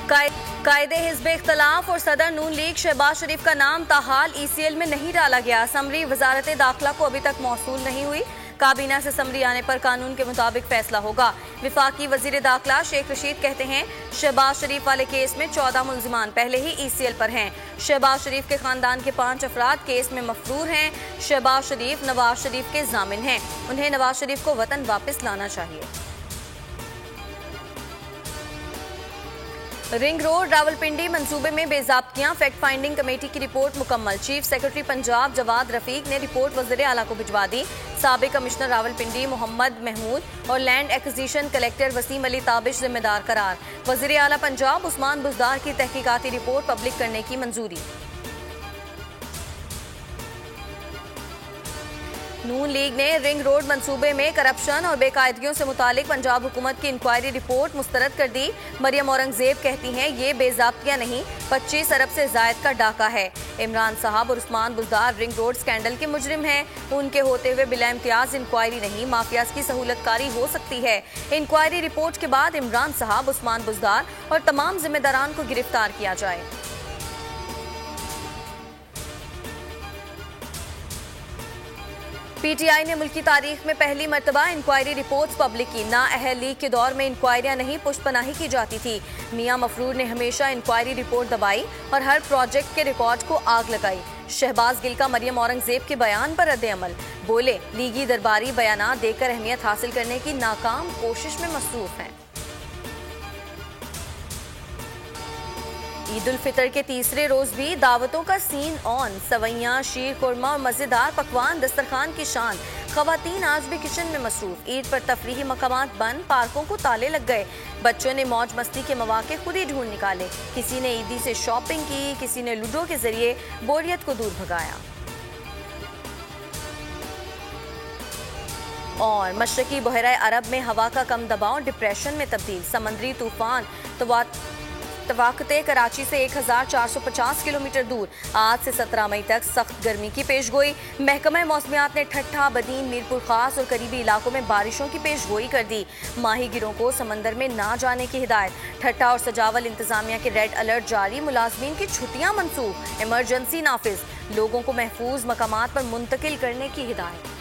कायदे हिज़्ब इख्तलाफ और सदर नून लीग शहबाज शरीफ का नाम ताहाल ECL में नहीं डाला गया। समरी वजारत दाखिला को अभी तक मौसूल नहीं हुई। काबीना से समरी आने पर कानून के मुताबिक फैसला होगा। विफाकी वजीर दाखिला शेख रशीद कहते हैं शहबाज शरीफ वाले केस में 14 मुल्जिमान पहले ही ECL पर हैं। शहबाज शरीफ के खानदान के 5 अफराद केस में मफरूर हैं। शहबाज शरीफ नवाज शरीफ के जामिन हैं। उन्हें नवाज शरीफ को वतन वापस लाना चाहिए। रिंग रोड रावलपिंडी मंसूबे में बेज़ाब्तियां, फैक्ट फाइंडिंग कमेटी की रिपोर्ट मुकम्मल। चीफ सेक्रेटरी पंजाब जवाद रफीक ने रिपोर्ट वज़ीर आला को भिजवा दी। साबिक कमिश्नर रावलपिंडी मोहम्मद महमूद और land acquisition collector Wasim Ali Tabish जिम्मेदार करार। वज़ीर आला पंजाब उस्मान बुज़दार की तहकीकाती रिपोर्ट पब्लिक करने की मंजूरी। नून लीग ने रिंग रोड मंसूबे में करप्शन और बेकायदगियों से मुतालिक पंजाब हुकूमत की इंक्वायरी रिपोर्ट मुस्तरद कर दी। मरियम औरंगजेब कहती हैं ये बेज़ाब्तियां नहीं, 25 अरब से जायद का डाका है। इमरान साहब और Usman Buzdar ring road scandal के मुजरिम हैं। उनके होते हुए बिला इम्तियाज इंक्वायरी नहीं, माफियाज की सहूलतकारी हो सकती है। इंक्वायरी रिपोर्ट के बाद इमरान साहब, उस्मान बुज़दार और तमाम जिम्मेदारान को गिरफ्तार किया जाए। PTI ने मुल्की तारीख में पहली मरतबा इंक्वायरी रिपोर्ट्स पब्लिक की। ना अहल लीग के दौर में इंक्वायरियां नहीं पुष्पनाही की जाती थी। मियां मफरूर ने हमेशा इंक्वायरी रिपोर्ट दबाई और हर प्रोजेक्ट के रिकॉर्ड को आग लगाई। शहबाज गिल का मरियम औरंगजेब के बयान पर रद्द अमल। बोले लीगी दरबारी बयानात देकर अहमियत हासिल करने की नाकाम कोशिश में मसरूफ हैं। ईद उल फितर के तीसरे रोज भी दावतों का सीन ऑन। सवैयां, शीर खुरमा और मजेदार पकवान दस्तरखान की शान। खवातीन आज भी किचन में मसरूफ। ईद पर तफरीही मकामात बंद, पार्कों को ताले लग गए। बच्चों ने मौज मस्ती के मौके खुद ही ढूंढ निकाले। किसी ने ईदी से शॉपिंग की, किसी ने लूडो के जरिए बोरियत को दूर भगाया। और मशरकी बहरा अरब में हवा का कम दबाव डिप्रेशन में तब्दील। समंदरी तूफान तवाक़ते कराची से 1450 किलोमीटर दूर। आज से 17 मई तक सख्त गर्मी की पेशगोई। महकमा मौसमियात ने ठट्ठा, बदीन, मीरपुर खास और करीबी इलाकों में बारिशों की पेशगोई कर दी। माही गिरों को समंदर में ना जाने की हिदायत। ठट्ठा और सजावल इंतजामिया के रेड अलर्ट जारी। मुलाजमीन की छुट्टियां मनसूख। इमरजेंसी नाफिज। लोगों को महफूज मकामात पर मुंतकिल करने की हिदायत।